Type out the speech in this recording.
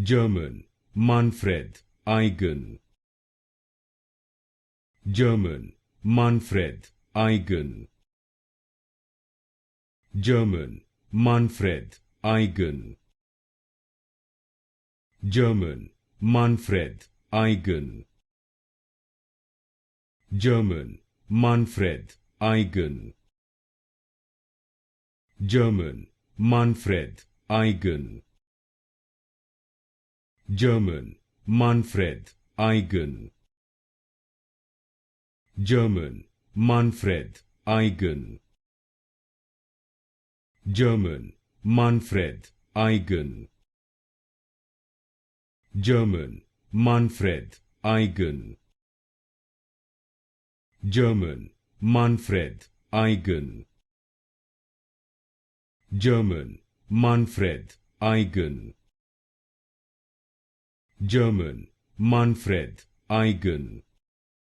German, Manfred Eigen. German, Manfred Eigen. German, Manfred Eigen. German, Manfred Eigen. German, Manfred Eigen. German, Manfred Eigen. German, Manfred Eigen. German, Manfred Eigen. German, Manfred Eigen. German, Manfred Eigen. German, Manfred Eigen. German, Manfred Eigen. German, Manfred Eigen.